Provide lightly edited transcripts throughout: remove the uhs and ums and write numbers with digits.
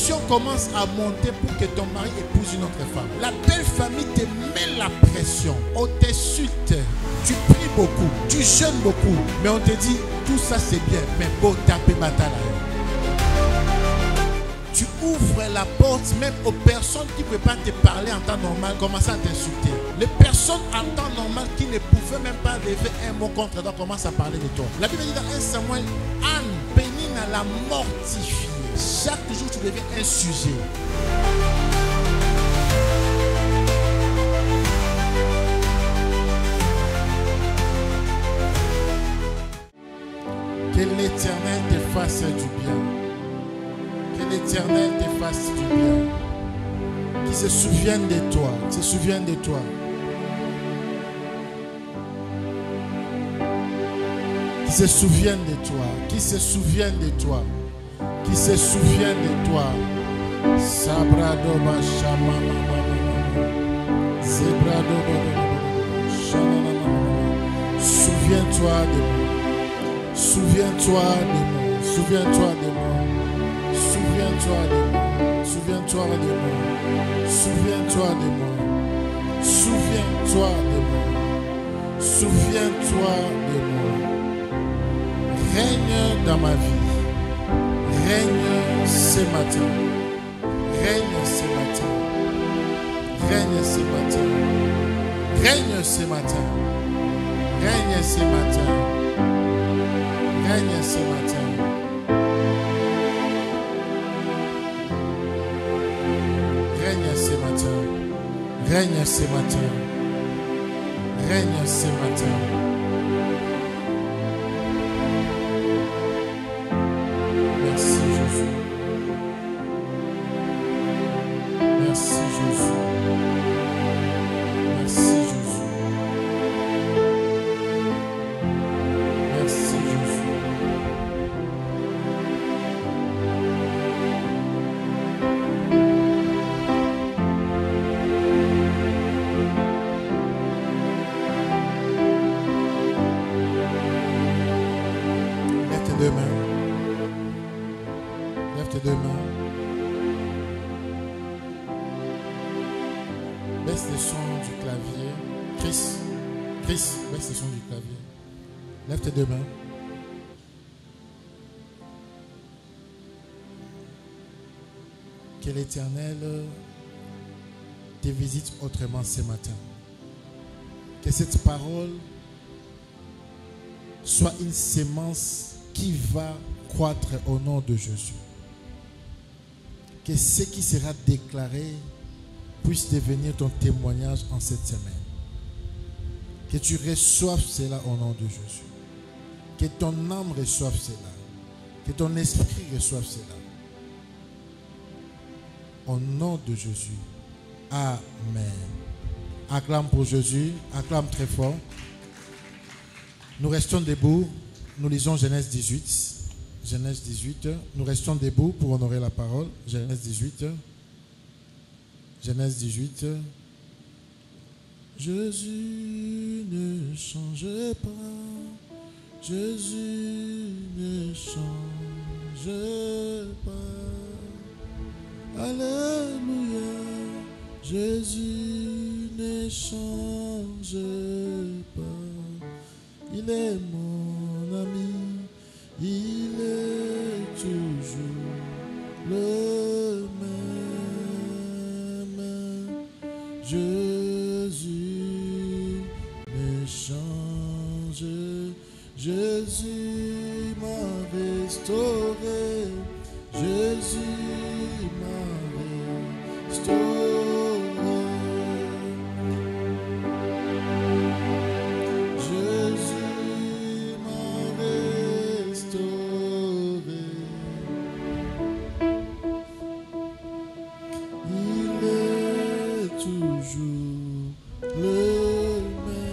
pression commence à monter pour que ton mari épouse une autre femme. La belle famille te met la pression. On t'insulte. Tu pries beaucoup. Tu jeûnes beaucoup. Mais on te dit, tout ça c'est bien. Mais beau taper bataille. Tu ouvres la porte même aux personnes qui ne peuvent pas te parler en temps normal, commencent à t'insulter. Les personnes en temps normal qui ne pouvaient même pas lever un mot contre toi commencent à parler de toi. La Bible dit dans 1 Samuel, Anne, Pénine l'a mortifié. Chaque jour tu deviens un sujet. Que l'Éternel te fasse du bien. Que l'Éternel te fasse du bien. Qu'il se souvienne de toi. Qu'il se souvienne de toi. Qu'il se souvienne de toi. Qu'il se souvienne de toi. Qu'il se souvienne de toi. Sabrado Bashama. Zebrado Bashama. Souviens-toi de moi. Souviens-toi de moi. Souviens-toi de moi. Souviens-toi de moi. Souviens-toi de moi. Souviens-toi de moi. Souviens-toi de moi. Souviens-toi de moi. Règne dans ma vie. Règne ce matin. Règne ce matin. Règne ce matin. Règne ce matin. Règne ce matin. Règne ce matin. Règne ce matin. Règne ce matin. Règne ce matin. Merci Jésus. Merci Jésus. Merci Jésus. Merci Jésus. Deux mains. Lève tes deux mains. Baisse le son du clavier. Chris, baisse le son du clavier. Lève tes deux mains. Que l'Éternel te visite autrement ce matin. Que cette parole soit une sémence qui va croître au nom de Jésus. Que ce qui sera déclaré puisse devenir ton témoignage en cette semaine. Que tu reçoives cela au nom de Jésus. Que ton âme reçoive cela. Que ton esprit reçoive cela. Au nom de Jésus. Amen. Acclame pour Jésus. Acclame très fort. Nous restons debout. Nous lisons Genèse 18. Genèse 18. Nous restons debout pour honorer la parole. Genèse 18. Genèse 18. Jésus ne change pas. Jésus ne change pas. Alléluia. Jésus ne change pas. Il est mon ami. Il est toujours le même. Jésus ne change. Jésus m'a restauré. Jésus m'a restauré. Jésus m'a restauré. Il est toujours le même.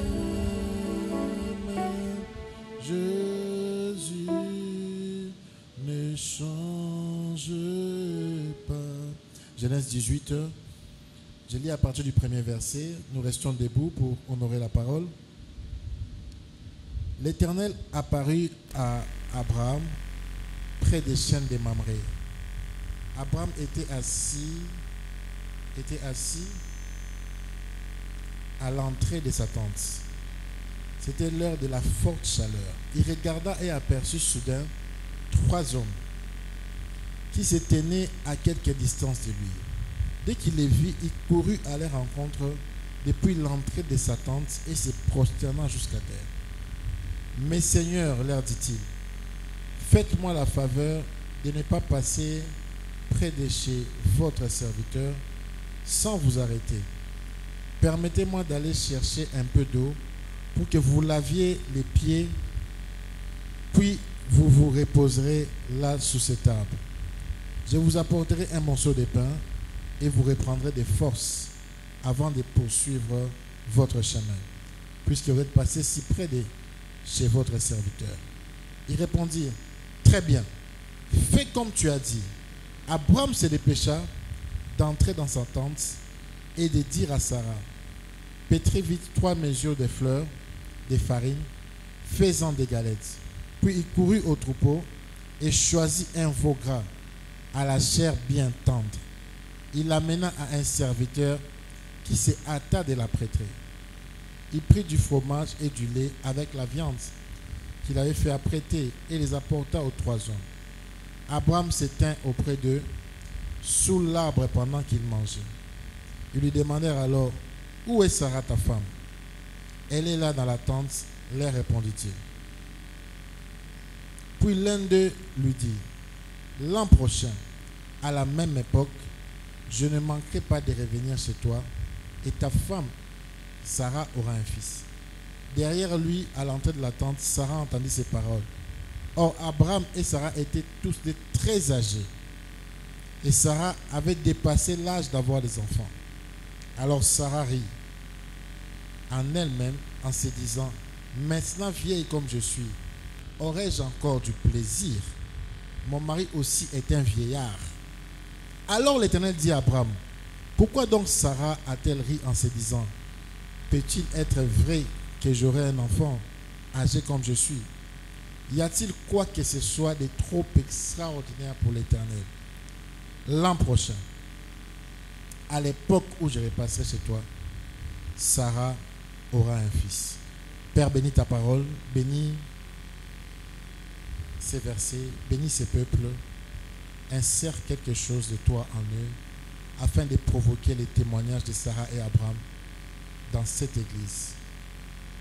Jésus ne change pas. Genèse 18, je lis à partir du premier verset. Nous restons debout pour honorer la parole. L'Éternel apparut à Abraham près des chênes de Mamré Abraham était assis à l'entrée de sa tente. C'était l'heure de la forte chaleur. Il regarda et aperçut soudain 3 hommes qui se tenaient à quelque distance de lui. Dès qu'il les vit, il courut à leur rencontre depuis l'entrée de sa tente et se prosterna jusqu'à terre. « Mes seigneurs, leur dit-il, faites-moi la faveur de ne pas passer près de chez votre serviteur sans vous arrêter. Permettez-moi d'aller chercher un peu d'eau pour que vous laviez les pieds, puis vous vous reposerez là sous cet arbre. Je vous apporterai un morceau de pain et vous reprendrez des forces avant de poursuivre votre chemin, puisque vous êtes passé si près de chez votre serviteur. » Ils répondirent, « Très bien, fais comme tu as dit. » Abraham se dépêcha d'entrer dans sa tente et de dire à Sarah, « Pétrez vite 3 mesures de fleurs, de farine, fais-en des galettes. » Puis il courut au troupeau et choisit un veau gras à la chair bien tendre. Il l'amena à un serviteur qui se hâta de la prêter. Il prit du fromage et du lait avec la viande qu'il avait fait apprêter et les apporta aux 3 hommes. Abraham se tint auprès d'eux sous l'arbre pendant qu'ils mangeaient. Ils lui demandèrent alors, « Où est Sarah ta femme ?»« Elle est là dans la tente, leur répondit-il. Puis l'un d'eux lui dit, « L'an prochain, à la même époque, je ne manquerai pas de revenir chez toi et ta femme, Sarah, aura un fils. » Derrière lui, à l'entrée de la tente, Sarah entendit ces paroles. Or, Abraham et Sarah étaient tous très âgés. Et Sarah avait dépassé l'âge d'avoir des enfants. Alors Sarah rit en elle-même en se disant, « Maintenant vieille comme je suis, aurais-je encore du plaisir? Mon mari aussi est un vieillard. » Alors l'Éternel dit à Abraham, « Pourquoi donc Sarah a-t-elle ri en se disant, « Peut-il être vrai que j'aurai un enfant âgé comme je suis? Y a-t-il quoi que ce soit de trop extraordinaire pour l'Éternel? L'an prochain, à l'époque où je repasserai chez toi, Sarah aura un fils. » Père, bénis ta parole, bénis ces versets, bénis ces peuples, insère quelque chose de toi en eux, afin de provoquer les témoignages de Sarah et Abraham dans cette église.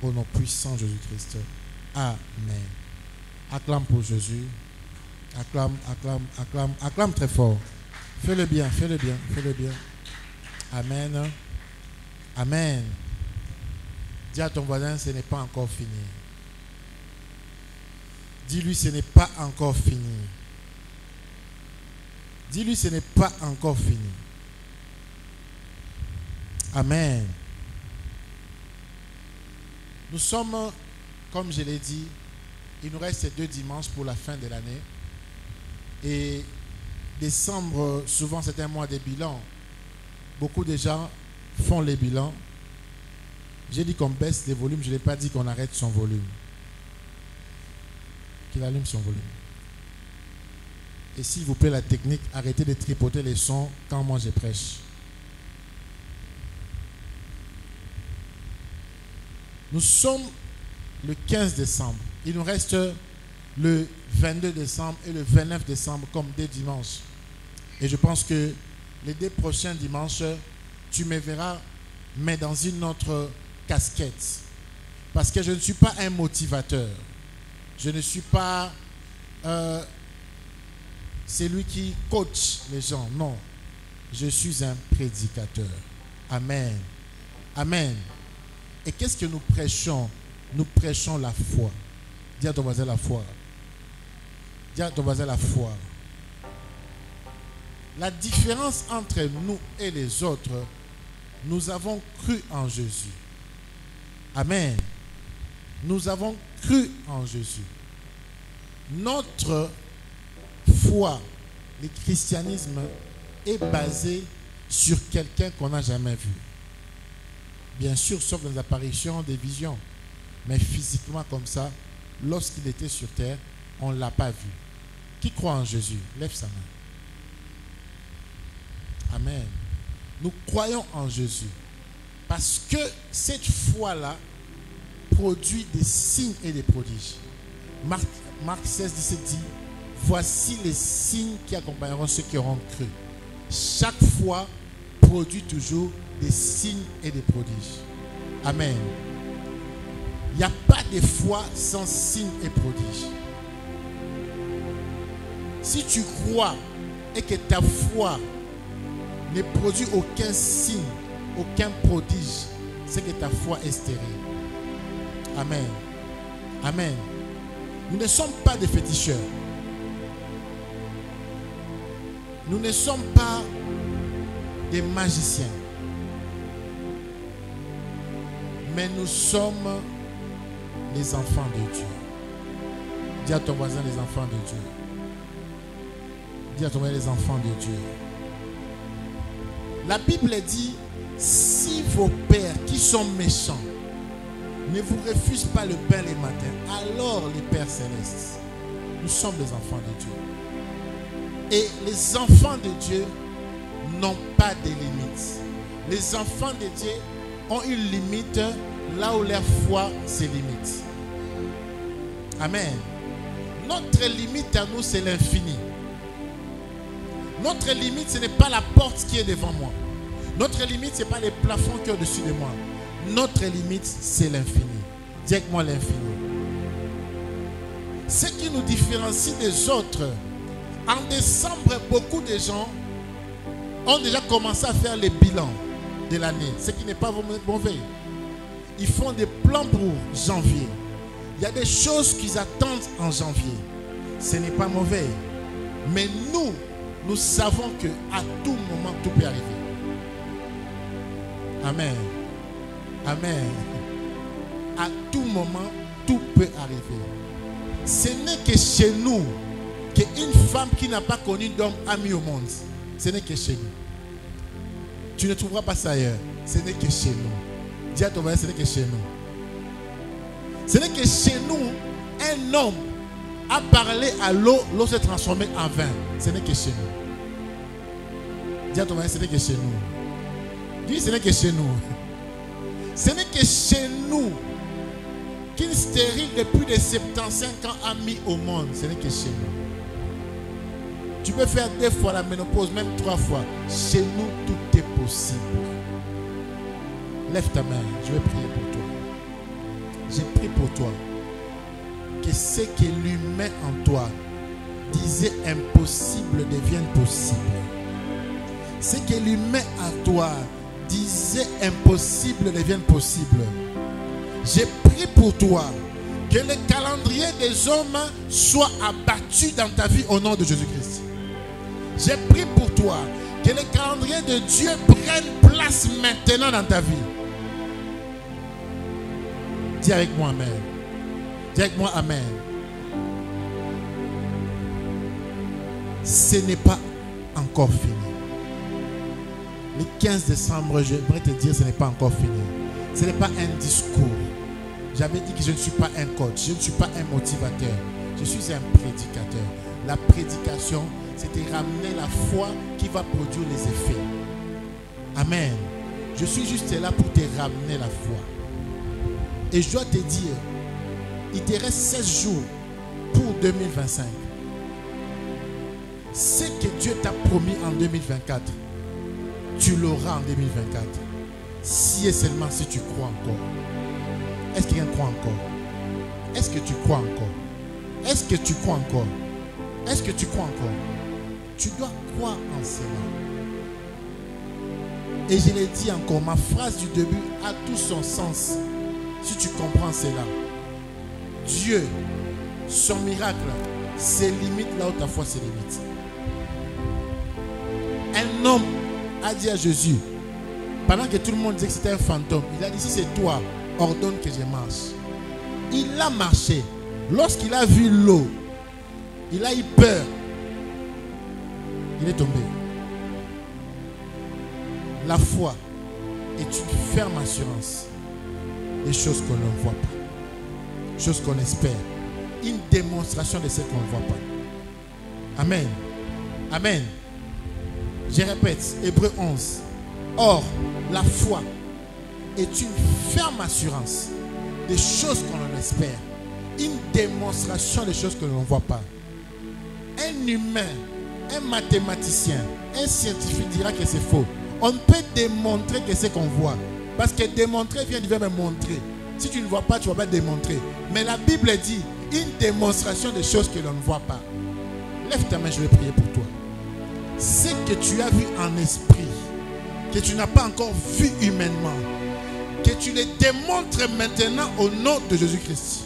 Au nom puissant de Jésus-Christ. Amen. Acclame pour Jésus. Acclame, acclame, acclame, acclame très fort. Fais-le bien, fais-le bien, fais-le bien. Amen. Amen. Dis à ton voisin, ce n'est pas encore fini. Dis-lui, ce n'est pas encore fini. Dis-lui, ce n'est pas encore fini. Amen. Nous sommes, comme je l'ai dit, il nous reste 2 dimanches pour la fin de l'année. Et décembre, souvent c'est un mois de bilan. Beaucoup de gens font les bilans. J'ai dit qu'on baisse les volumes, je n'ai pas dit qu'on arrête son volume. Qu'il allume son volume. Et s'il vous plaît, la technique, arrêtez de tripoter les sons quand moi je prêche. Nous sommes le 15 décembre. Il nous reste le 22 décembre et le 29 décembre comme 2 dimanches. Et je pense que les 2 prochains dimanches, tu me verras, mais dans une autre casquette. Parce que je ne suis pas un motivateur. Je ne suis pas celui qui coach les gens. Non. Je suis un prédicateur. Amen. Amen. Et qu'est-ce que nous prêchons? Nous prêchons la foi. Dis à ton voisin la foi. Dis à ton voisin la foi. La différence entre nous et les autres, nous avons cru en Jésus. Amen. Nous avons cru en Jésus. Notre foi, le christianisme, est basé sur quelqu'un qu'on n'a jamais vu. Bien sûr, sauf dans les apparitions, des visions. Mais physiquement comme ça, lorsqu'il était sur terre, on ne l'a pas vu. Qui croit en Jésus? Lève sa main. Amen. Nous croyons en Jésus. Parce que cette foi-là produit des signes et des prodiges. Marc 16, 17 dit, voici les signes qui accompagneront ceux qui auront cru. Chaque foi produit toujours des signes et des prodiges. Amen. Il n'y a pas de foi sans signes et prodiges. Si tu crois et que ta foi ne produit aucun signe, aucun prodige, c'est que ta foi est stérile. Amen. Amen. Nous ne sommes pas des féticheurs. Nous ne sommes pas des magiciens. Mais nous sommes les enfants de Dieu. Dis à ton voisin les enfants de Dieu. Dis à ton voisin les enfants de Dieu. La Bible dit, si vos pères qui sont méchants ne vous refusent pas le pain les matins, alors les pères célestes, nous sommes les enfants de Dieu. Et les enfants de Dieu n'ont pas de limites. Les enfants de Dieu ont une limite là où leur foi se limite. Amen. Notre limite à nous, c'est l'infini. Notre limite, ce n'est pas la porte qui est devant moi. Notre limite, ce n'est pas les plafonds qui sont au-dessus de moi. Notre limite, c'est l'infini. Dis avec moi l'infini. Ce qui nous différencie des autres, en décembre, beaucoup de gens ont déjà commencé à faire les bilans de l'année. Ce qui n'est pas mauvais. Ils font des plans pour janvier. Il y a des choses qu'ils attendent en janvier. Ce n'est pas mauvais. Mais nous savons qu'à tout moment, tout peut arriver. Amen. Amen. À tout moment, tout peut arriver. Ce n'est que chez nous qu'une femme qui n'a pas connu d'homme a mis au monde. Ce n'est que chez nous. Tu ne trouveras pas ça ailleurs. Ce n'est que chez nous. Dis à ton voisin, ce n'est que chez nous. Ce n'est que chez nous, un homme a parlé à l'eau, l'eau s'est transformée en vin. Ce n'est que chez nous. Dis à ton voisin, ce n'est que chez nous. Dis, ce n'est que chez nous. Ce n'est que chez nous qu'une stérile de plus de 75 ans a mis au monde. Ce n'est que chez nous. Tu peux faire 2 fois la ménopause, même 3 fois. Chez nous, tout est possible. Lève ta main, je vais prier pour toi. J'ai prié pour toi. Que ce que l'humain en toi disait impossible devienne possible. Ce que l'humain en toi disait impossible devienne possible. J'ai prié pour toi que le calendrier des hommes soit abattu dans ta vie au nom de Jésus-Christ. J'ai prié pour toi que le calendrier de Dieu prenne place maintenant dans ta vie. Dis avec moi Amen. Dis avec moi Amen. Ce n'est pas encore fini. Le 15 décembre, je voudrais te dire, ce n'est pas encore fini. Ce n'est pas un discours. J'avais dit que je ne suis pas un coach, je ne suis pas un motivateur. Je suis un prédicateur. La prédication, c'est de ramener la foi qui va produire les effets. Amen. Je suis juste là pour te ramener la foi. Et je dois te dire, il te reste 16 jours pour 2025. Ce que Dieu t'a promis en 2024, tu l'auras en 2024. Si et seulement si tu crois encore. Est-ce que quelqu'un croit encore? Est-ce que tu crois encore? Est-ce que tu crois encore? Est-ce que tu crois encore? Tu dois croire en cela. Et je l'ai dit encore, ma phrase du début a tout son sens. Si tu comprends cela. Dieu, son miracle, c'est limite là où ta foi se limite. Un homme a dit à Jésus, pendant que tout le monde disait que c'était un fantôme, il a dit, si c'est toi, ordonne que je marche. Il a marché. Lorsqu'il a vu l'eau, il a eu peur. Il est tombé. La foi est une ferme assurance des choses qu'on ne voit pas, choses qu'on espère, une démonstration de ce qu'on ne voit pas. Amen. Amen. Je répète, Hébreux 11. Or, la foi est une ferme assurance des choses qu'on espère, une démonstration des choses que l'on ne voit pas. Un humain, un mathématicien, un scientifique dira que c'est faux. On ne peut démontrer que c'est qu'on voit. Parce que démontrer vient du verbe montrer. Si tu ne vois pas, tu ne vas pas démontrer. Mais la Bible dit une démonstration des choses que l'on ne voit pas. Lève ta main, je vais prier pour toi. Ce que tu as vu en esprit, que tu n'as pas encore vu humainement, que tu les démontres maintenant au nom de Jésus-Christ.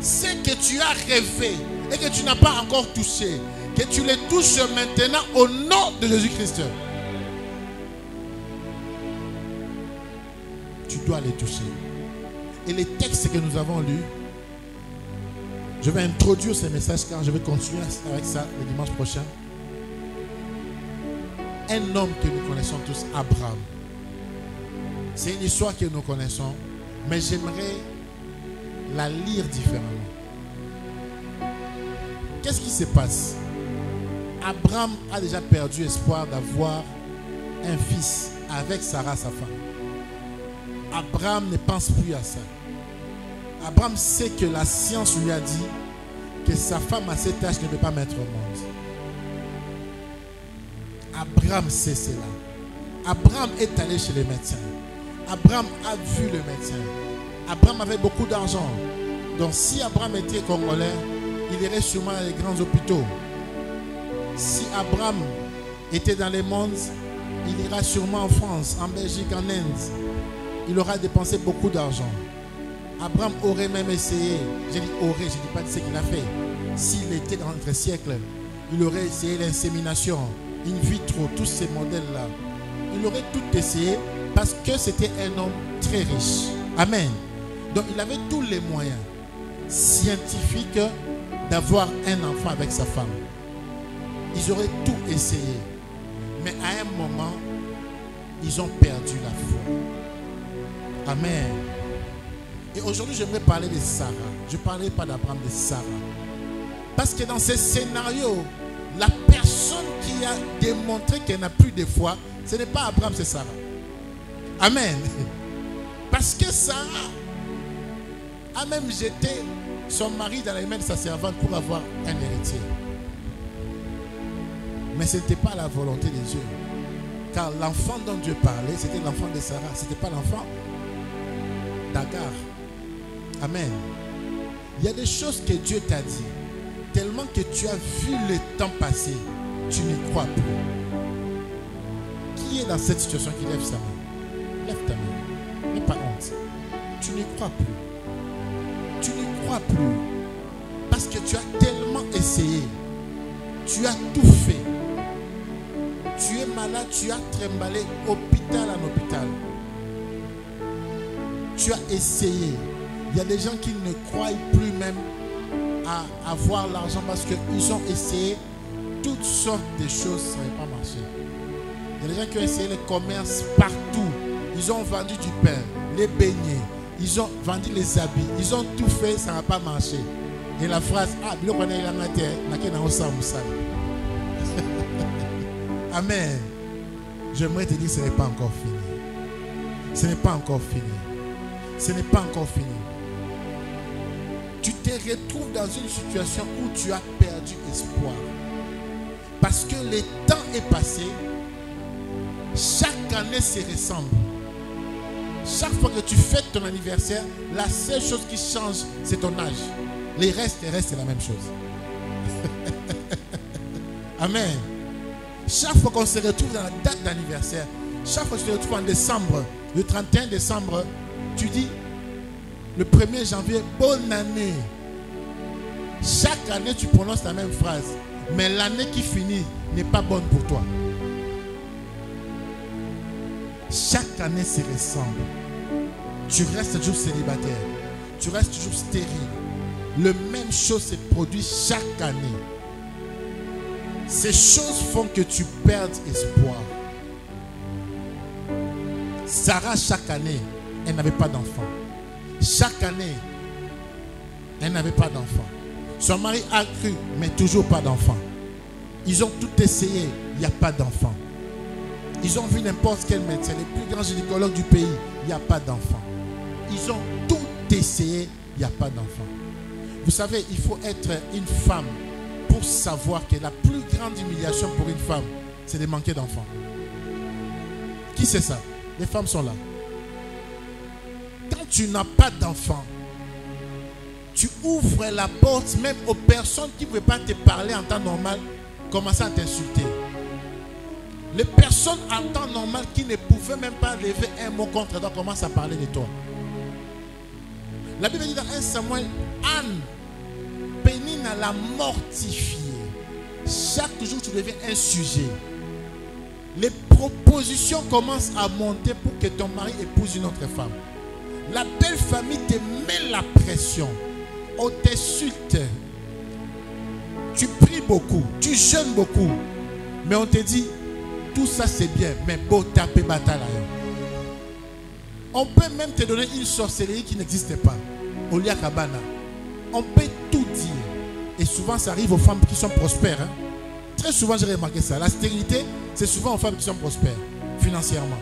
Ce que tu as rêvé et que tu n'as pas encore touché, que tu les touches maintenant au nom de Jésus-Christ. Tu dois les toucher. Et les textes que nous avons lus, je vais introduire ces messages car je vais continuer avec ça le dimanche prochain. Un homme que nous connaissons tous, Abraham. C'est une histoire que nous connaissons, mais j'aimerais la lire différemment. Qu'est-ce qui se passe? Abraham a déjà perdu espoir d'avoir un fils avec Sarah, sa femme. Abraham ne pense plus à ça. Abraham sait que la science lui a dit que sa femme à cet âge ne peut pas mettre au monde. Abraham sait cela. Abraham est allé chez les médecins. Abraham a vu le médecin. Abraham avait beaucoup d'argent. Donc si Abraham était congolais, il irait sûrement dans les grands hôpitaux. Si Abraham était dans les mondes, il ira sûrement en France, en Belgique, en Inde. Il aura dépensé beaucoup d'argent. Abraham aurait même essayé, j'ai dit aurait, je ne dis pas ce qu'il a fait. S'il était dans notre siècle, il aurait essayé l'insémination, in vitro, tous ces modèles-là. Il aurait tout essayé parce que c'était un homme très riche. Amen. Donc il avait tous les moyens scientifiques d'avoir un enfant avec sa femme. Ils auraient tout essayé. Mais à un moment, ils ont perdu la foi. Amen. Et aujourd'hui, j'aimerais parler de Sarah. Je ne parlerai pas d'Abraham, de Sarah. Parce que dans ce scénario, la personne qui a démontré qu'elle n'a plus de foi, ce n'est pas Abraham, c'est Sarah. Amen. Parce que Sarah a même jeté son mari dans les mains de sa servante pour avoir un héritier. Mais ce n'était pas la volonté de Dieu. Car l'enfant dont Dieu parlait, c'était l'enfant de Sarah. Ce n'était pas l'enfant d'Agar. Amen. Il y a des choses que Dieu t'a dit. Tellement que tu as vu le temps passer, tu n'y crois plus. Qui est dans cette situation qui lève sa main? Lève ta main. N'aie pas honte. Tu n'y crois plus. Tu n'y crois plus. Parce que tu as tellement essayé. Tu as tout fait. Tu es malade, tu as tremblé hôpital en hôpital. Tu as essayé. Il y a des gens qui ne croient plus même à avoir l'argent parce qu'ils ont essayé toutes sortes de choses, ça n'a pas marché. Il y a des gens qui ont essayé le commerce partout. Ils ont vendu du pain, les beignets, ils ont vendu les habits, ils ont tout fait, ça n'a pas marché. Et la phrase, Amen. J'aimerais te dire, ce n'est pas encore fini. Ce n'est pas encore fini. Ce n'est pas encore fini. Tu te retrouves dans une situation où tu as perdu espoir. Parce que le temps est passé. Chaque année se ressemble. Chaque fois que tu fêtes ton anniversaire, la seule chose qui change, c'est ton âge. Les restes, c'est la même chose. Amen. Chaque fois qu'on se retrouve dans la date d'anniversaire, chaque fois que tu te retrouves en décembre, le 31 décembre, tu dis, le 1er janvier, bonne année. Chaque année, tu prononces la même phrase. Mais l'année qui finit n'est pas bonne pour toi. Chaque année se ressemble. Tu restes toujours célibataire. Tu restes toujours stérile. Le même chose se produit chaque année. Ces choses font que tu perds espoir. Sarah, chaque année, elle n'avait pas d'enfant. Chaque année, elle n'avait pas d'enfant. Son mari a cru, mais toujours pas d'enfant. Ils ont tout essayé. il n'y a pas d'enfants. Ils ont vu n'importe quel médecin, les plus grands gynécologues du pays, il n'y a pas d'enfants. Ils ont tout essayé, il n'y a pas d'enfants. Vous savez, il faut être une femme pour savoir que la plus grande humiliation pour une femme, c'est de manquer d'enfants. Qui sait ça? Les femmes sont là. Quand tu n'as pas d'enfants, tu ouvres la porte même aux personnes qui ne pouvaient pas te parler en temps normal, commencent à t'insulter. Les personnes en temps normal qui ne pouvaient même pas lever un mot contre toi commencent à parler de toi. La Bible dit dans 1 Samuel, Anne, Pénina l'a mortifiée. Chaque jour, tu deviens un sujet. Les propositions commencent à monter pour que ton mari épouse une autre femme. La belle famille te met la pression. On t'insulte. Tu pries beaucoup, tu jeûnes beaucoup. Mais on te dit, tout ça c'est bien, mais beau taper bataille. On peut même te donner une sorcellerie qui n'existe pas. Au Liakabana. On peut tout dire. Et souvent ça arrive aux femmes qui sont prospères. Hein. Très souvent j'ai remarqué ça. La stérilité, c'est souvent aux femmes qui sont prospères financièrement.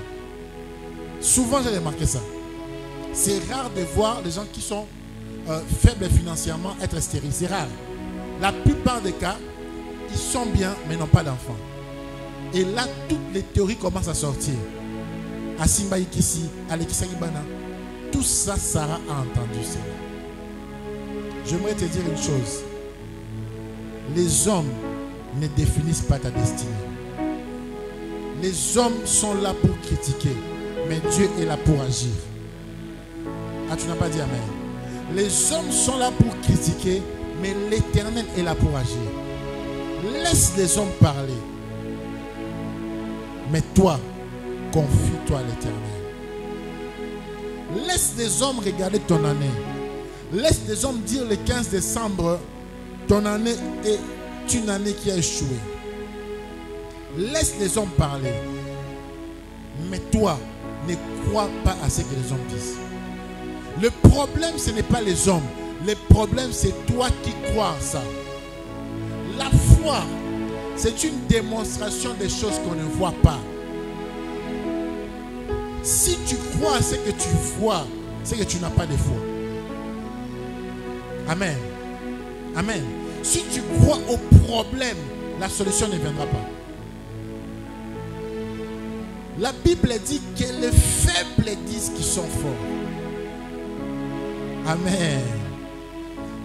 Souvent j'ai remarqué ça. C'est rare de voir les gens qui sont faibles financièrement être stériles. C'est rare. La plupart des cas, ils sont bien mais n'ont pas d'enfants. Et là, toutes les théories commencent à sortir. À Simba Ikisi, à Lekisagibana. Tout ça, Sarah a entendu cela. J'aimerais te dire une chose. Les hommes ne définissent pas ta destinée. Les hommes sont là pour critiquer, mais Dieu est là pour agir. Ah, tu n'as pas dit amen. Les hommes sont là pour critiquer, mais l'Éternel est là pour agir. Laisse les hommes parler. Mais toi, confie-toi à l'Éternel. Laisse les hommes regarder ton année. Laisse les hommes dire le 15 décembre, ton année est une année qui a échoué. Laisse les hommes parler. Mais toi, ne crois pas à ce que les hommes disent. Le problème, ce n'est pas les hommes. Le problème, c'est toi qui crois en ça. La foi, c'est une démonstration des choses qu'on ne voit pas. Si tu crois à ce que tu vois, c'est que tu n'as pas de foi. Amen. Amen. Si tu crois au problème, la solution ne viendra pas. La Bible dit que les faibles disent qu'ils sont forts. Amen.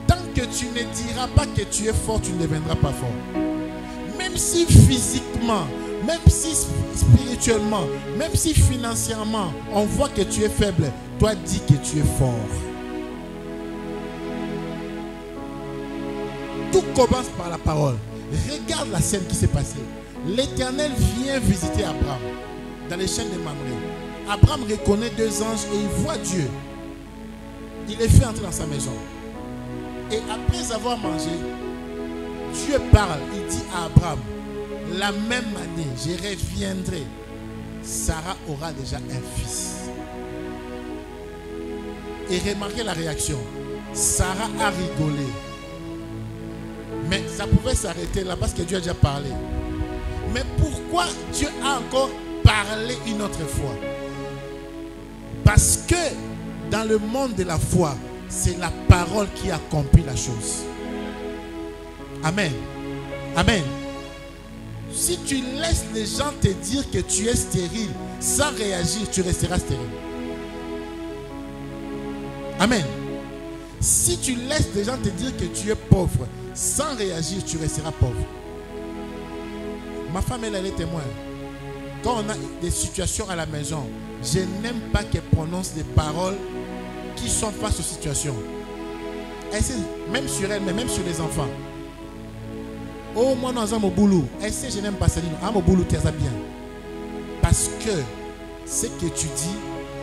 Tant que tu ne diras pas que tu es fort, tu ne deviendras pas fort. Même si physiquement, même si spirituellement, même si financièrement, on voit que tu es faible, toi dis que tu es fort. Tout commence par la parole. Regarde la scène qui s'est passée. L'Éternel vient visiter Abraham dans les chaînes de Mamré. Abraham reconnaît deux anges et il voit Dieu. Il les fait entrer dans sa maison. Et après avoir mangé, Dieu parle. Il dit à Abraham, la même année, je reviendrai. Sarah aura déjà un fils. Et remarquez la réaction. Sarah a rigolé. Mais ça pouvait s'arrêter là parce que Dieu a déjà parlé. Mais pourquoi Dieu a encore parlé une autre fois? Parce que dans le monde de la foi, c'est la parole qui accomplit la chose. Amen. Amen. Si tu laisses les gens te dire que tu es stérile sans réagir, tu resteras stérile. Amen. Si tu laisses les gens te dire que tu es pauvre sans réagir, tu resteras pauvre. Ma femme, elle est témoin. Quand on a des situations à la maison, je n'aime pas qu'elle prononce des paroles qui sont face aux situations. Même sur elle, mais même sur les enfants. Oh, moi, nous avons mon boulot. Elle sait, je n'aime pas ça. Mon boulot, tu as bien. Parce que ce que tu dis,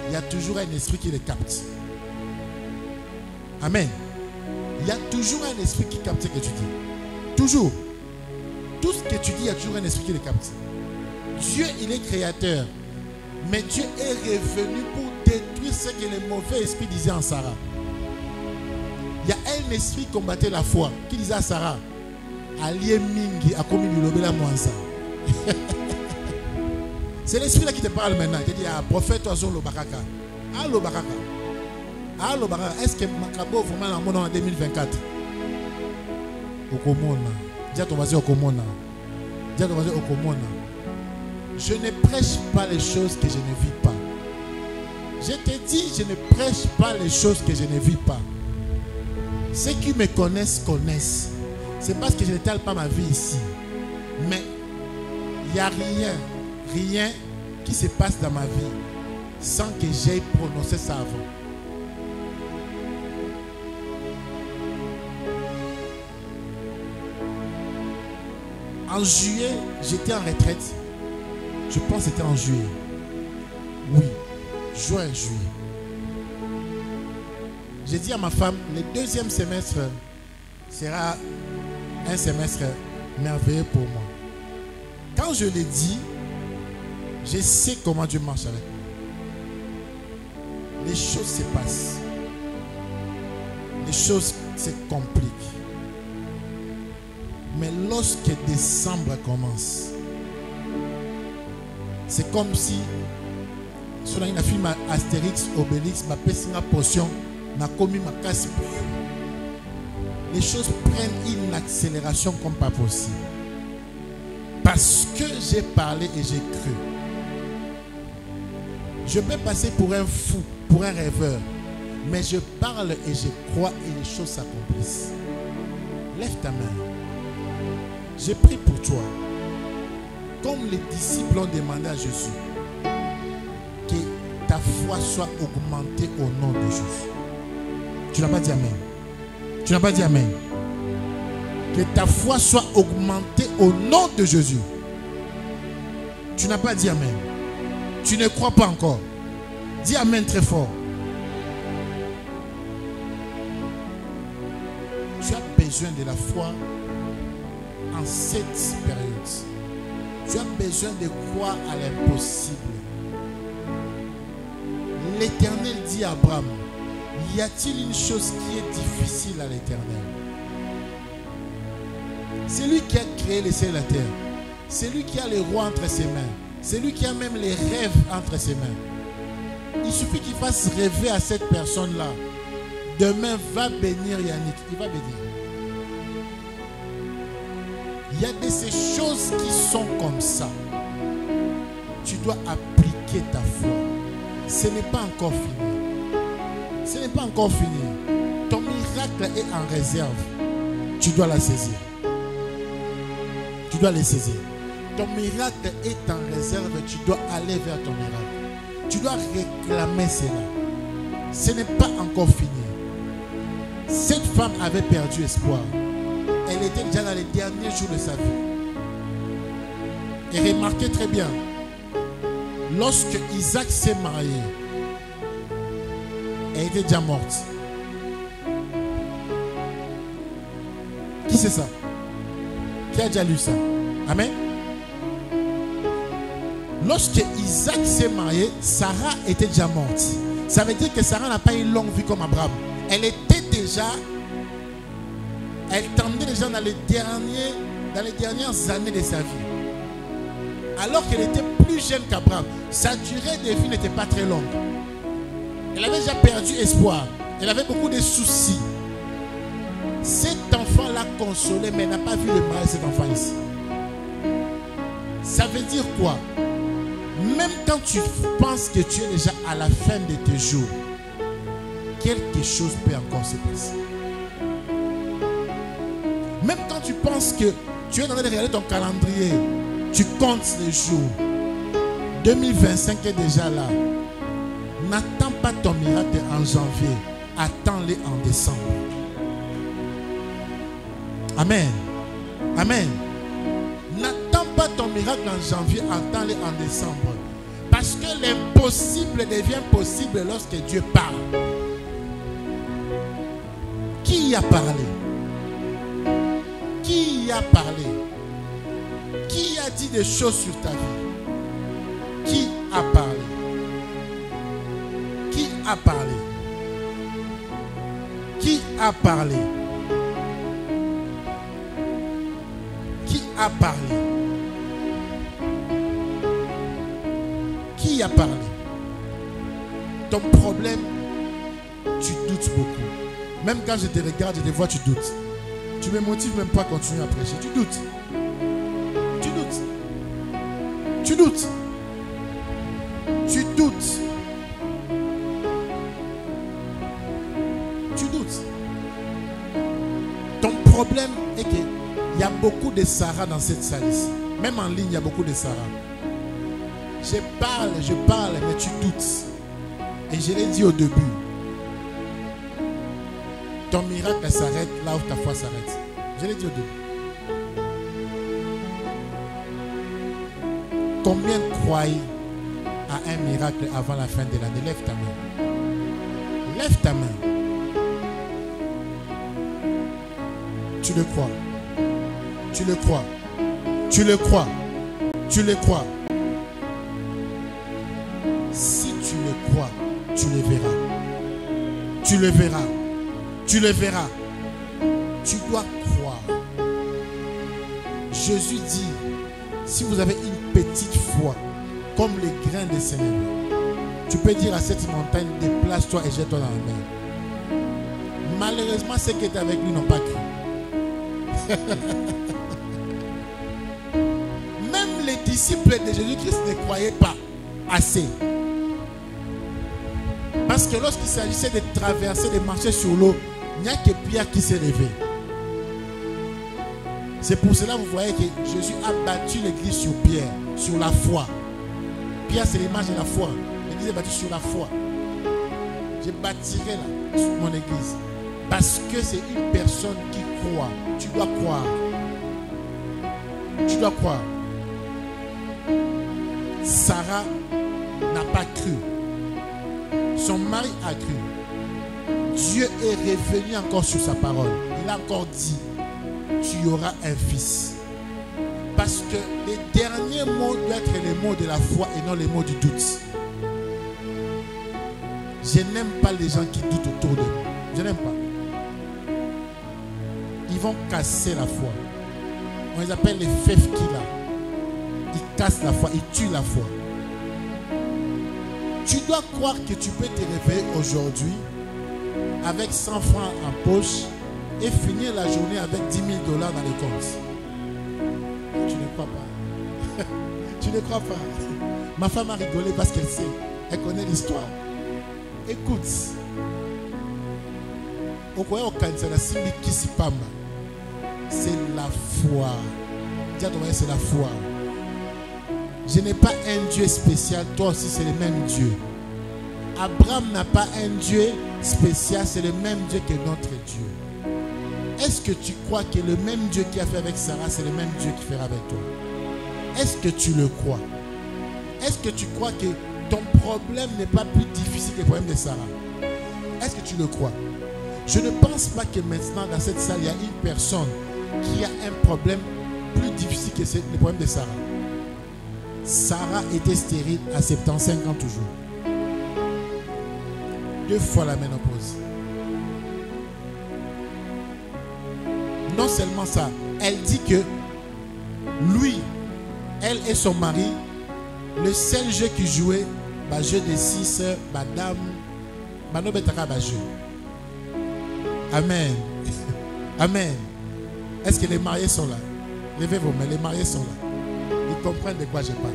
il y a toujours un esprit qui le capte. Amen. Il y a toujours un esprit qui capte ce que tu dis. Toujours. Tout ce que tu dis, il y a toujours un esprit qui le capte. Dieu, il est créateur. Mais Dieu est revenu pour détruire ce que le mauvais esprit disait en Sarah. Il y a un esprit qui combattait la foi, qui disait à Sarah, Allié Mingi a commis du lobé la moansa. C'est l'esprit là qui te parle maintenant. Il te dit, ah, prophète, toi, sur le Bakaka. Ah, le Bakaka. Ah, le Bakaka. Est-ce que Makabo vraiment en monde en 2024? Okomona. Dis à ton voisin Okomona. Dis à ton voisin Okomona. Je ne prêche pas les choses que je ne vis pas. Je te dis, je ne prêche pas les choses que je ne vis pas. Ceux qui me connaissent, connaissent. C'est parce que je n'étale pas ma vie ici. Mais il n'y a rien qui se passe dans ma vie sans que j'aie prononcé ça avant. En juillet, j'étais en retraite. Je pense que c'était en juillet. Oui, juin, juillet. J'ai dit à ma femme, le deuxième semestre sera un semestre merveilleux pour moi. Quand je l'ai dit, je sais comment Dieu marche avec moi. Les choses se passent. Les choses se compliquent. Mais lorsque décembre commence, c'est comme si sur une film Astérix, Obélix, ma pessinga potion, ma commis ma casse. Les choses prennent une accélération comme pas possible. Parce que j'ai parlé et j'ai cru. Je peux passer pour un fou, pour un rêveur. Mais je parle et je crois et les choses s'accomplissent. Lève ta main. J'ai pris pour toi. Comme les disciples ont demandé à Jésus. Que ta foi soit augmentée au nom de Jésus. Tu n'as pas dit amen. Tu n'as pas dit amen. Que ta foi soit augmentée au nom de Jésus. Tu n'as pas dit amen. Tu ne crois pas encore. Dis amen très fort. Tu as besoin de la foi en cette période. Tu as besoin de croire à l'impossible. L'Éternel dit à Abraham, y a-t-il une chose qui est difficile à l'Éternel? C'est lui qui a créé les cieux et la terre. C'est lui qui a les rois entre ses mains. C'est lui qui a même les rêves entre ses mains. Il suffit qu'il fasse rêver à cette personne-là. Demain, va bénir Yannick. Il va bénir. Il y a de ces choses qui sont comme ça. Tu dois appliquer ta foi. Ce n'est pas encore fini. Ce n'est pas encore fini. Ton miracle est en réserve. Tu dois la saisir. Tu dois les saisir. Ton miracle est en réserve. Tu dois aller vers ton miracle. Tu dois réclamer cela. Ce n'est pas encore fini. Cette femme avait perdu espoir. Elle était déjà dans les derniers jours de sa vie. Et remarquez très bien, lorsque Isaac s'est marié, elle était déjà morte. Qui c'est ça? Qui a déjà lu ça? Amen. Lorsque Isaac s'est marié, Sarah était déjà morte. Ça veut dire que Sarah n'a pas une longue vie comme Abraham. Elle était déjà, elle tendait déjà dans les dernières années de sa vie. Alors qu'elle était plus jeune qu'Abraham, sa durée de vie n'était pas très longue. Elle avait déjà perdu espoir. Elle avait beaucoup de soucis. Cet enfant l'a consolé, mais elle n'a pas vu le mal de cet enfant ici. Ça veut dire quoi? Même quand tu penses que tu es déjà à la fin de tes jours, quelque chose peut encore se passer. Même quand tu penses que tu es en train de regarder ton calendrier, tu comptes les jours. 2025 est déjà là. N'attends pas ton miracle en janvier. Attends-le en décembre. Amen. Amen. N'attends pas ton miracle en janvier. Attends-le en décembre. Parce que l'impossible devient possible lorsque Dieu parle. Qui a parlé? Qui a parlé? Qui a dit des choses sur ta vie? Qui a parlé? Qui a parlé? Qui a parlé? Qui a parlé? Qui a parlé? Ton problème, tu doutes beaucoup. Même quand je te regarde, je te vois, tu doutes. Tu ne me motives même pas à continuer à prêcher. Tu doutes. Tu doutes. Tu doutes. Tu doutes. Tu doutes. Ton problème est qu'il y a beaucoup de Sarah dans cette salle ici. Même en ligne, il y a beaucoup de Sarah. Je parle, mais tu doutes. Et je l'ai dit au début. Ton miracle s'arrête là où ta foi s'arrête. Je l'ai dit au début. Combien croient à un miracle avant la fin de l'année? Lève ta main. Lève ta main. Tu le crois. Tu le crois. Tu le crois. Tu le crois. Si tu le crois, tu le verras. Tu le verras. Tu le verras. Tu dois croire. Jésus dit, si vous avez une petite foi, comme les grains de sénévé, tu peux dire à cette montagne, déplace-toi et jette-toi dans la mer. Malheureusement, ceux qui étaient avec lui n'ont pas cru. Même les disciples de Jésus-Christ ne croyaient pas assez. Parce que lorsqu'il s'agissait de traverser, de marcher sur l'eau, il n'y a que Pierre qui s'est levé. C'est pour cela que vous voyez que Jésus a battu l'église sur Pierre, sur la foi. Pierre, c'est l'image de la foi. L'église est battue sur la foi. Je bâtirai là, sur mon église. Parce que c'est une personne qui croit. Tu dois croire. Tu dois croire. Sarah n'a pas cru. Son mari a cru. Dieu est revenu encore sur sa parole. Il a encore dit, tu auras un fils. Parce que les derniers mots doivent être les mots de la foi et non les mots du doute. Je n'aime pas les gens qui doutent autour de moi. Je n'aime pas. Ils vont casser la foi. On les appelle les faith killers. Ils cassent la foi, ils tuent la foi. Tu dois croire que tu peux te réveiller aujourd'hui avec 100 francs en poche et finir la journée avec 10 000 $ dans les comptes. Tu ne crois pas. Tu ne crois pas. Ma femme a rigolé parce qu'elle sait. Elle connaît l'histoire. Écoute. C'est la foi. Dis à ton voisin, c'est la foi. Je n'ai pas un Dieu spécial. Toi aussi, c'est le même Dieu. Abraham n'a pas un Dieu spécial. C'est le même Dieu que notre Dieu. Est-ce que tu crois que le même Dieu qui a fait avec Sarah, c'est le même Dieu qui fera avec toi? Est-ce que tu le crois? Est-ce que tu crois que ton problème n'est pas plus difficile que le problème de Sarah? Est-ce que tu le crois? Je ne pense pas que maintenant dans cette salle, il y a une personne qui a un problème plus difficile que le problème de Sarah. Sarah était stérile à 75 ans toujours. 2 fois la ménopause. Non seulement ça, elle dit que lui, elle et son mari, le seul jeu qu'ils jouaient, le jeu de 6, madame, jeu. Amen. Amen. Est-ce que les mariés sont là? Levez vos mains, les mariés sont là. Ils comprennent de quoi je parle.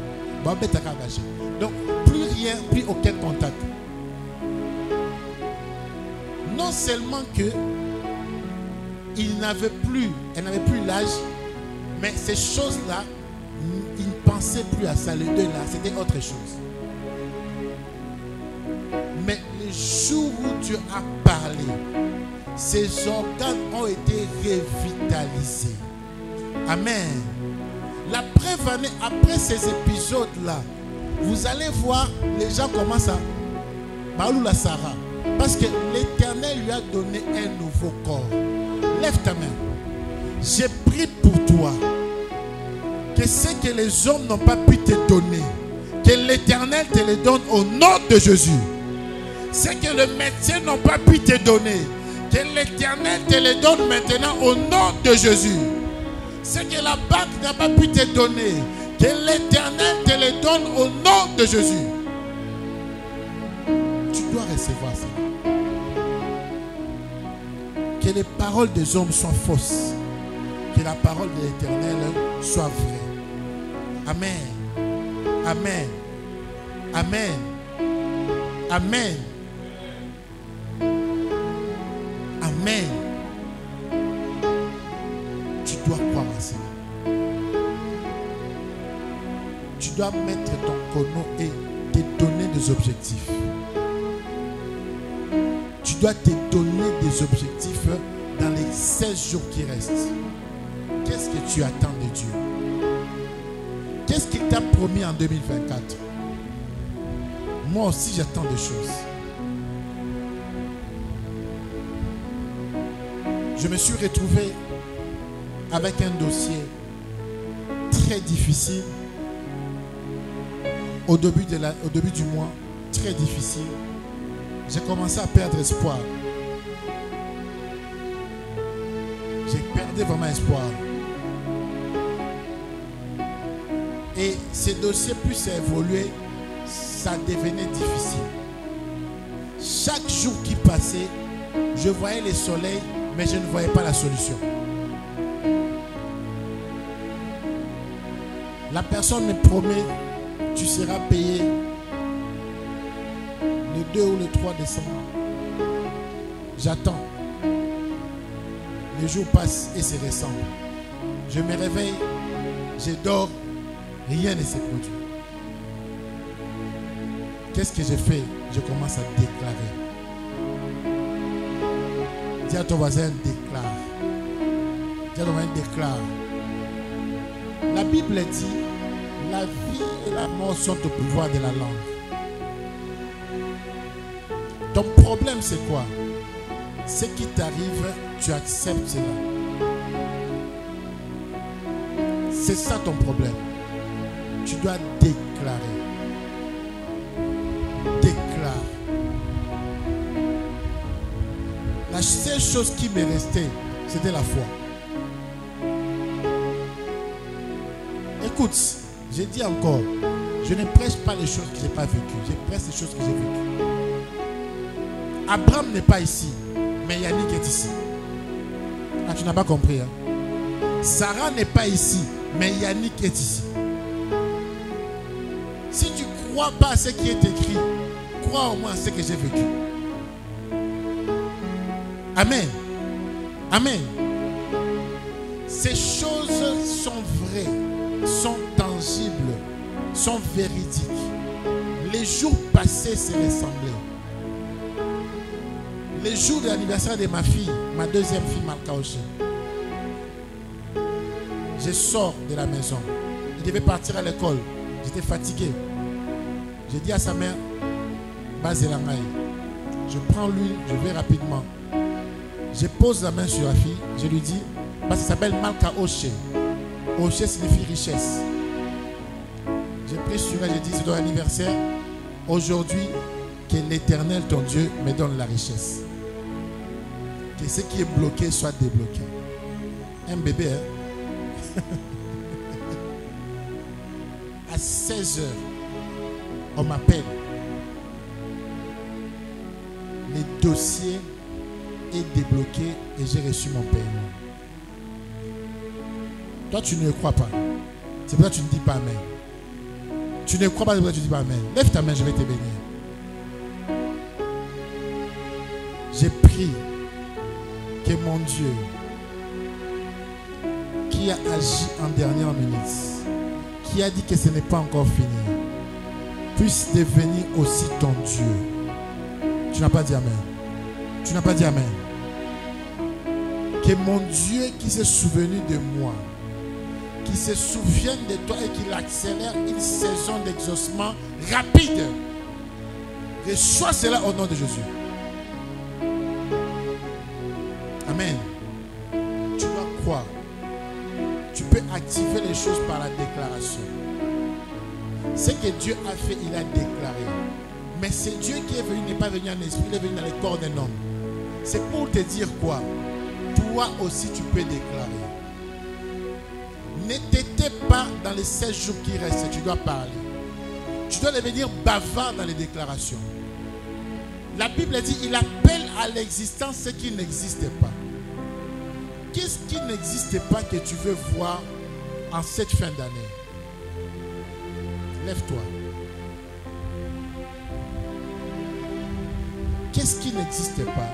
Donc, plus rien, plus aucun contact. Non seulement que elle n'avait plus l'âge, mais ces choses-là, ils ne pensaient plus à ça. Les deux là, c'était autre chose. Mais le jour où Dieu a parlé, ces organes ont été revitalisés. Amen. La preuve année, après ces épisodes-là, vous allez voir, les gens commencent à Baoulou la Sarah. Parce que l'Éternel lui a donné un nouveau corps. Lève ta main. J'ai pris pour toi que ce que les hommes n'ont pas pu te donner, que l'Éternel te le donne au nom de Jésus. Ce que les médecins n'ont pas pu te donner, que l'Éternel te le donne maintenant au nom de Jésus. Ce que la banque n'a pas pu te donner, que l'Éternel te le donne au nom de Jésus. recevoir ça. Que les paroles des hommes soient fausses. Que la parole de l'Éternel soit vraie. Amen. Amen. Amen. Amen. Amen. Tu dois croire à ça. Tu dois mettre ton chrono et te donner des objectifs. Tu dois te donner des objectifs dans les 16 jours qui restent. Qu'est-ce que tu attends de Dieu? Qu'est-ce qu'il t'a promis en 2024? Moi aussi, j'attends des choses. Je me suis retrouvé avec un dossier très difficile au début du mois, très difficile. J'ai commencé à perdre espoir. J'ai perdu vraiment espoir. Et ces dossiers, plus ça évoluait, ça devenait difficile. Chaque jour qui passait, je voyais le soleil, mais je ne voyais pas la solution. La personne me promet, tu seras payé le 2 ou le 3 décembre. J'attends. Les jours passent et se ressemblent. Je me réveille, je dors, rien ne se produit. Qu'est-ce que j'ai fait? Je commence à déclarer. Dis à ton voisin, déclare. Dis à ton voisin, déclare. La Bible dit, la vie et la mort sont au pouvoir de la langue. Ton problème, c'est quoi? Ce qui t'arrive, tu acceptes cela. C'est ça ton problème. Tu dois déclarer. Déclare. La seule chose qui m'est restée, c'était la foi. Écoute, j'ai dit encore, je ne prêche pas les choses que je n'ai pas vécues. Je prêche les choses que j'ai vécues. Abraham n'est pas ici, mais Yannick est ici. Ah, tu n'as pas compris, hein? Sarah n'est pas ici, mais Yannick est ici. Si tu ne crois pas à ce qui est écrit, crois au moins à ce que j'ai vécu. Amen. Amen. Ces choses sont vraies, sont tangibles, sont véridiques. Les jours passés se ressemblaient. Les jours de l'anniversaire de ma fille, ma deuxième fille, Malka Oche. Je sors de la maison. Je devais partir à l'école. J'étais fatigué. J'ai dit à sa mère, Bazelangaï, je prends l'huile, je vais rapidement. Je pose la main sur la fille, je lui dis, parce que ça s'appelle Malka Oche. Oche signifie richesse. J'ai pris sur elle, j'ai dit, c'est ton anniversaire. Aujourd'hui, que l'Éternel, ton Dieu, me donne la richesse. Que ce qui est bloqué soit débloqué. Un bébé, hein? À 16 heures, on m'appelle. Le dossier est débloqué et j'ai reçu mon paiement. Toi, tu ne crois pas. C'est pour ça que tu ne dis pas Amen. Tu ne crois pas, c'est pour ça que tu ne dis pas Amen. Lève ta main, je vais te bénir. J'ai prié que mon Dieu, qui a agi en dernière minute, qui a dit que ce n'est pas encore fini, puisse devenir aussi ton Dieu. Tu n'as pas dit Amen. Tu n'as pas dit Amen. Que mon Dieu qui s'est souvenu de moi, qui se souvienne de toi et qu'il accélère une saison d'exaucement rapide, reçois cela au nom de Jésus. Amen. Tu dois croire. Tu peux activer les choses par la déclaration. Ce que Dieu a fait, il a déclaré. Mais c'est Dieu qui est venu, n'est pas venu en esprit, il est venu dans le corps d'un homme. C'est pour te dire quoi? Toi aussi tu peux déclarer. Ne t'étais pas dans les 16 jours qui restent, tu dois parler. Tu dois devenir bavard dans les déclarations. La Bible dit, il appelle à l'existence ce qui n'existe pas. Qu'est-ce qui n'existe pas que tu veux voir en cette fin d'année? Lève-toi. Qu'est-ce qui n'existe pas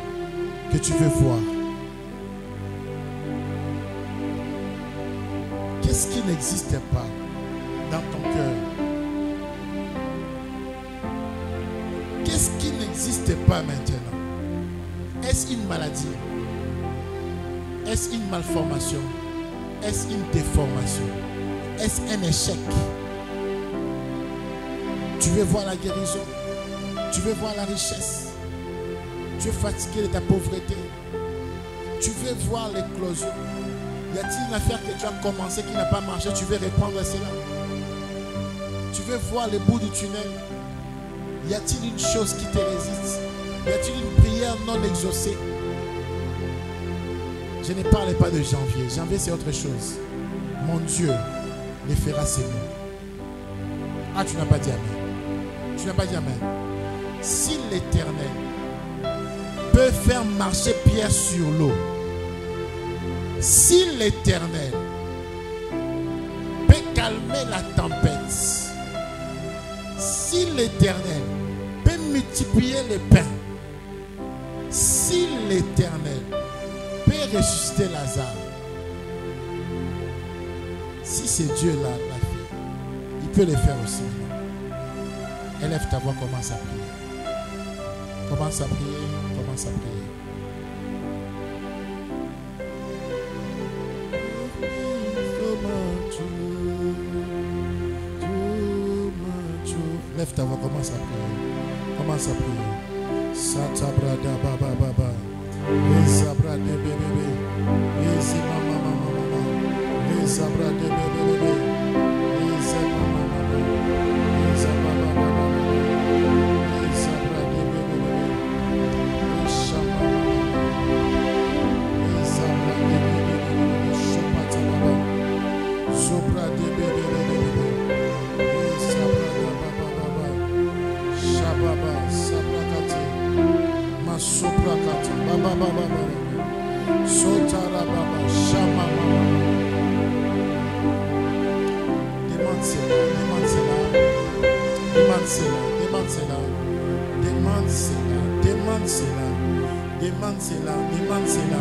que tu veux voir? Qu'est-ce qui n'existe pas dans ton cœur? Qu'est-ce qui n'existe pas maintenant? Est-ce une maladie? Est-ce une malformation? Est-ce une déformation? Est-ce un échec? Tu veux voir la guérison? Tu veux voir la richesse? Tu es fatigué de ta pauvreté? Tu veux voir l'éclosion? Y a-t-il une affaire que tu as commencé qui n'a pas marché? Tu veux répondre à cela? Tu veux voir le bout du tunnel? Y a-t-il une chose qui te résiste? Y a-t-il une prière non exaucée? Je ne parle pas de janvier. Janvier, c'est autre chose. Mon Dieu les fera ses mots. Ah, tu n'as pas dit amen. Tu n'as pas dit amen. Si l'Éternel peut faire marcher Pierre sur l'eau, si l'Éternel peut calmer la tempête, si l'Éternel peut multiplier les pains, si l'Éternel peut ressusciter Lazare, si c'est Dieu-là l'a fait, il peut le faire aussi. Élève ta voix, commence à prier. Commence à prier, commence à prier. Lève ta voix, commence à prier. Commence à prier. Santa brada baba baba. Esa brada bebe. Esa mama mama mama. Esa brada bebe. Esa mama mama. Esa baba baba. Esa brada bebe. Esa mama mama. Esa brada bebe. Shopata baba. Sopra de bebe. Esa brada baba. Shababa, Sabrakati, Masoprakati, Baba Baba Baba, Sotara Baba, Shama Baba. Demande cela, demande cela, demande cela, demande cela, demande cela, demande cela, demande cela, demande cela,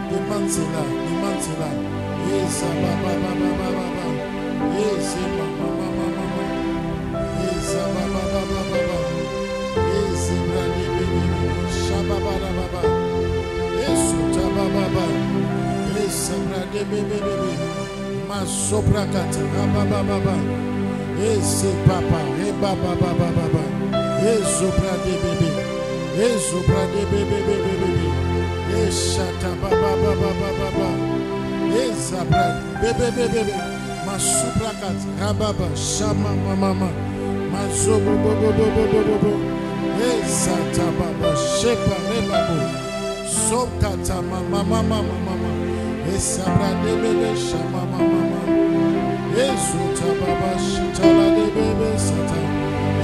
demande cela, demande cela. Yes, Baba Baba Baba, yes, Mama Mama Mama. Baba baba baba, ezi brade bebe, shababa baba, esuta baba baba, ezi brade bebe bebe, masopra kata baba baba, ezi papa, e baba baba baba, ezo brade bebe bebe, eshata baba baba baba, eza brade bebe bebe, masopra kata baba, shama mama. Mazobo bobo bobo bobo bobo, ezata baba shepa rebabo, sokata mama mama mama, esabra de bebe shama mama, ezota baba shitala de bebe sata,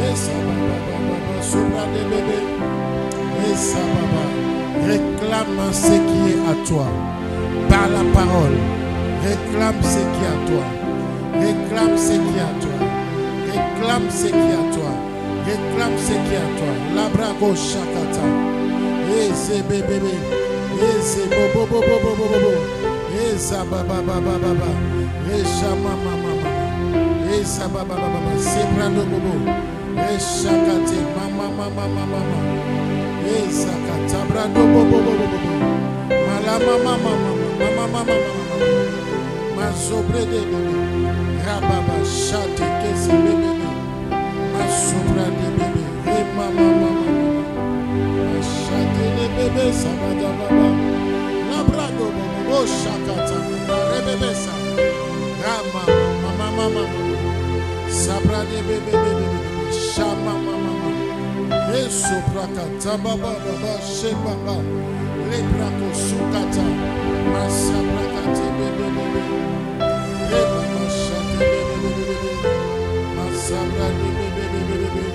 esababa baba sobra de bebe, esababa. Réclame ce qui est à toi par la parole. Réclame ce qui est à toi. Réclame ce qui est à toi. Réclame ce qui est à toi. Réclame ce qui est à toi. Labrago shakata. Eze bébé. Eze bobo bobo bobo bobo. Eza baba baba baba. Eza mama mama. Eza baba baba. Sebrando bobo. Eshakate mama mama mama. Eza katabrando bobo bobo bobo. Malama mama mama mama mama. Mazobre de bébé. Rababa shate kesi bébé. Masopra de bébé. Hey mama mama. Shate de bébé sabada baba. Labrado bobo shakata. Rebebe sa. Rama mama mama. Sabra de bébé bébé. Shama mama mama. Esopra kata baba baba shebaba. Lebrako sukata. Masabra kata bébé bébé. Baba shate bébé bébé. Masabra de bébé bébé.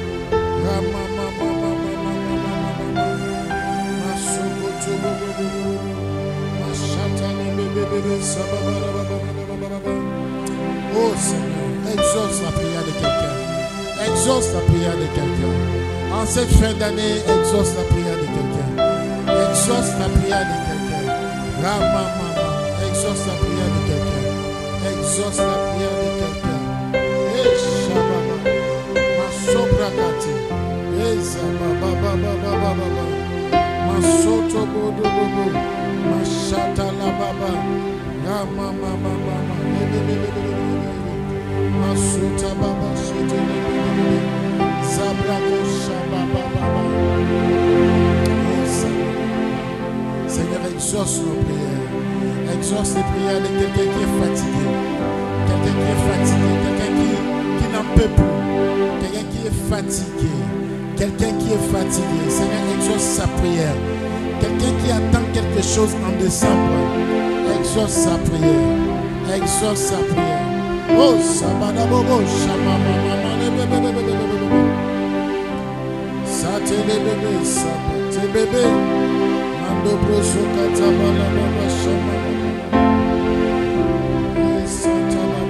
Rama mama mama mama. Oh Seigneur, exauce la prière de quelqu'un. Exauce la prière de quelqu'un. En cette fin d'année, exauce la prière de quelqu'un. Exauce la prière de quelqu'un. Ramama, exauce la prière de quelqu'un. Exauce la prière de quelqu'un. Et Shababa, Masobrakati. Et Zababa, Masoto Bodo Bobo, Mashata la Baba, Ramama, Masuta Baba, Zabrako Shababa. Seigneur, exauce nos prières. Exauce les prières de quelqu'un qui est fatigué. Quelqu'un qui est fatigué. Quelqu'un qui n'en peut plus. Quelqu'un qui est fatigué. Quelqu'un qui est fatigué. Seigneur, exauce sa prière. Quelqu'un qui attend quelque chose en décembre. Exauce sa prière. Exauce sa prière. Oh, Sabadabobo, Shamamama, Sate les bébés, Sate les bébés. Dobro sokata bala baba shama santa baba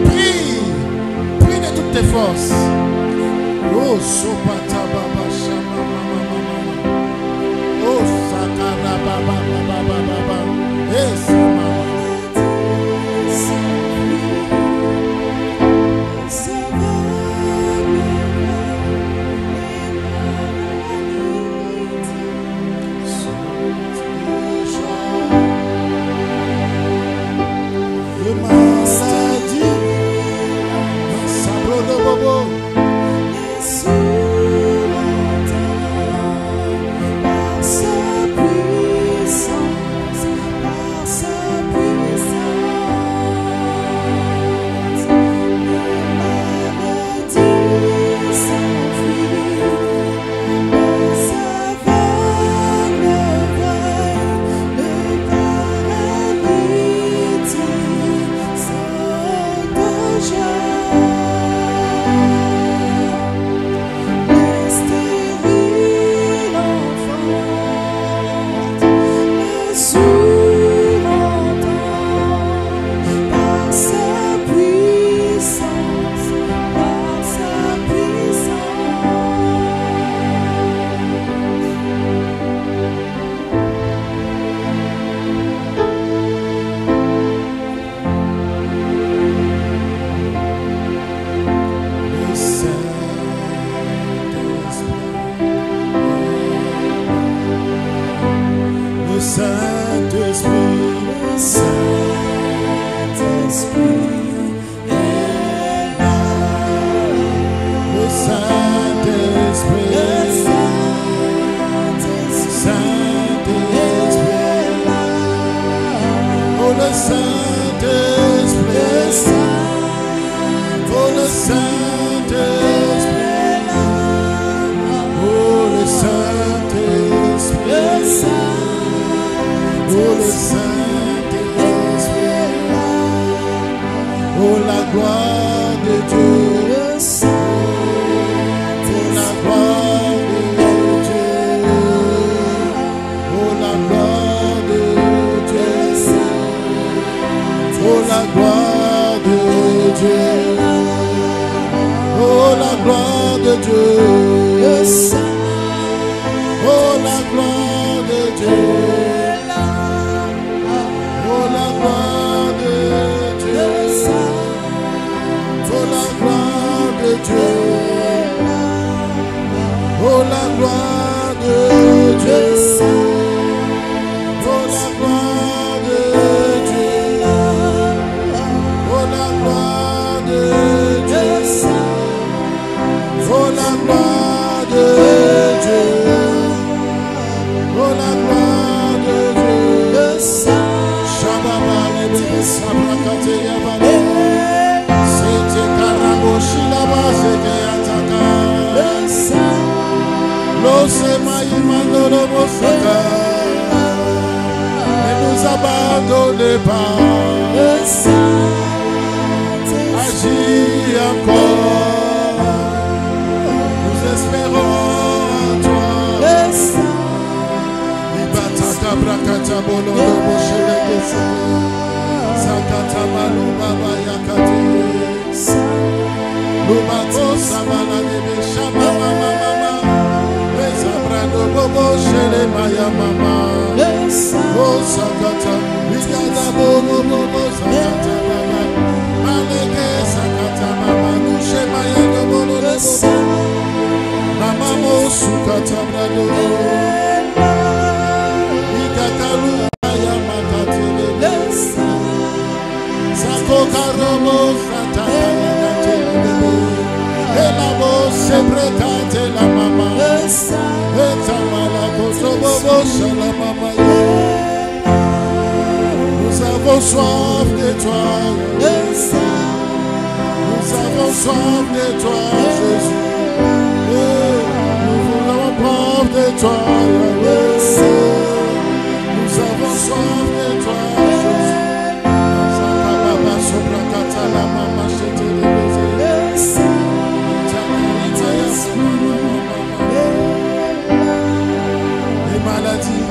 Prie, prie de toutes tes forces. Oh, sopata baba shama mama mama. Oh, sakara baba baba baba. Eh, sama. Nous avons soif de toi. Nous avons soif de toi, Jésus. Nous voulons prendre de toi. Nous avons soif de toi, Jésus. Les maladies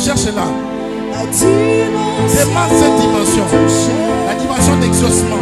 Cherche-la. Demande cette dimension. La dimension d'exaucement.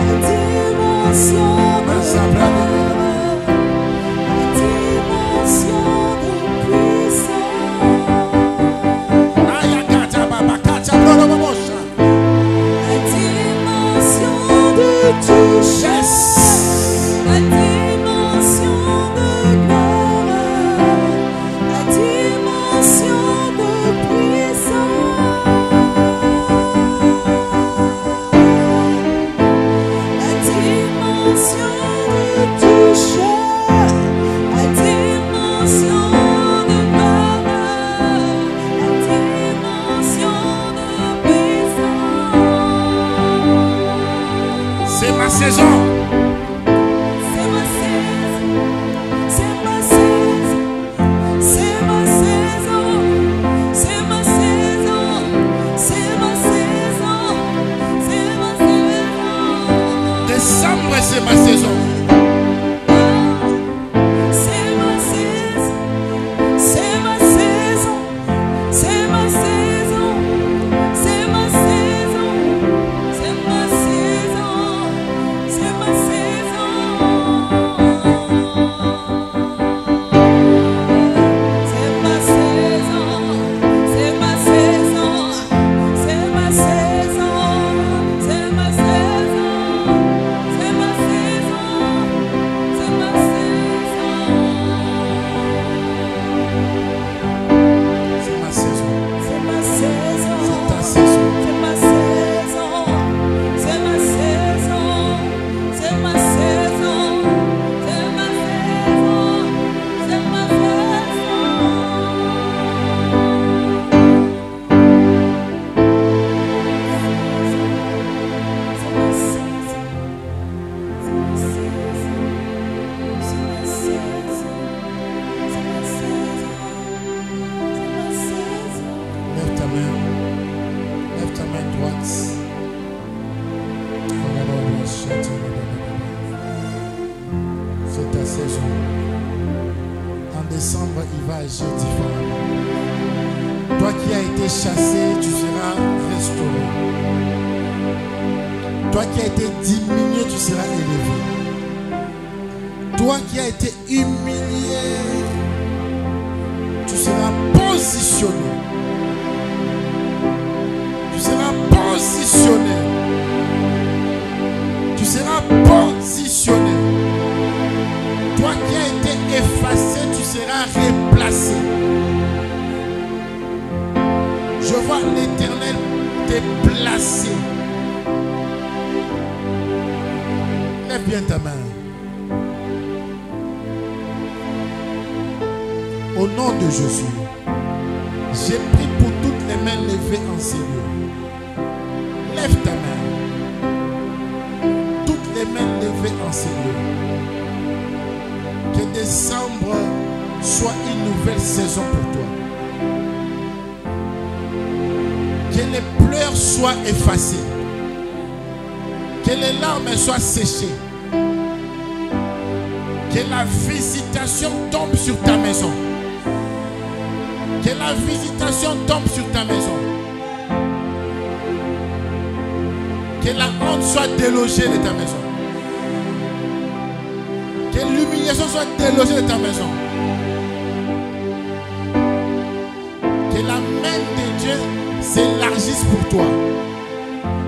Tu seras positionné. sera replacé. Je vois l'Éternel te placer. Lève bien ta main. Au nom de Jésus, j'ai pris pour toutes les mains levées en Seigneur. Lève ta main. Toutes les mains levées en Seigneur. Que décembre soit une nouvelle saison pour toi. Que les pleurs soient effacés. Que les larmes soient séchées. Que la visitation tombe sur ta maison. Que la visitation tombe sur ta maison. Que la honte soit délogée de ta maison. Que l'humiliation soit délogée de ta maison. Que la main de Dieu s'élargisse pour toi.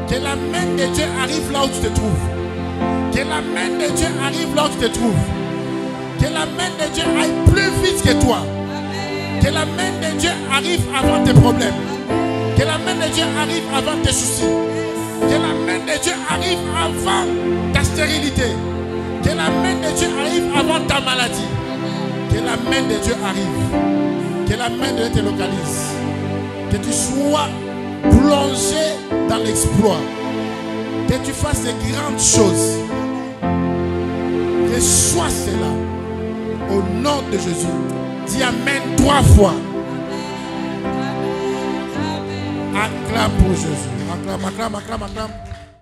Que la main de Dieu arrive là où tu te trouves. Que la main de Dieu arrive là où tu te trouves. Que la main de Dieu aille plus vite que toi. Que la main de Dieu arrive avant tes problèmes. Que la main de Dieu arrive avant tes soucis. Que la main de Dieu arrive avant ta stérilité. Que la main de Dieu arrive avant ta maladie. Que la main de Dieu arrive. Que la main de Dieu te localise. Que tu sois plongé dans l'exploit. Que tu fasses de grandes choses. Que soit cela. Au nom de Jésus. Dis Amen 3 fois. Acclame pour Jésus. Acclame, acclame, acclame, acclame.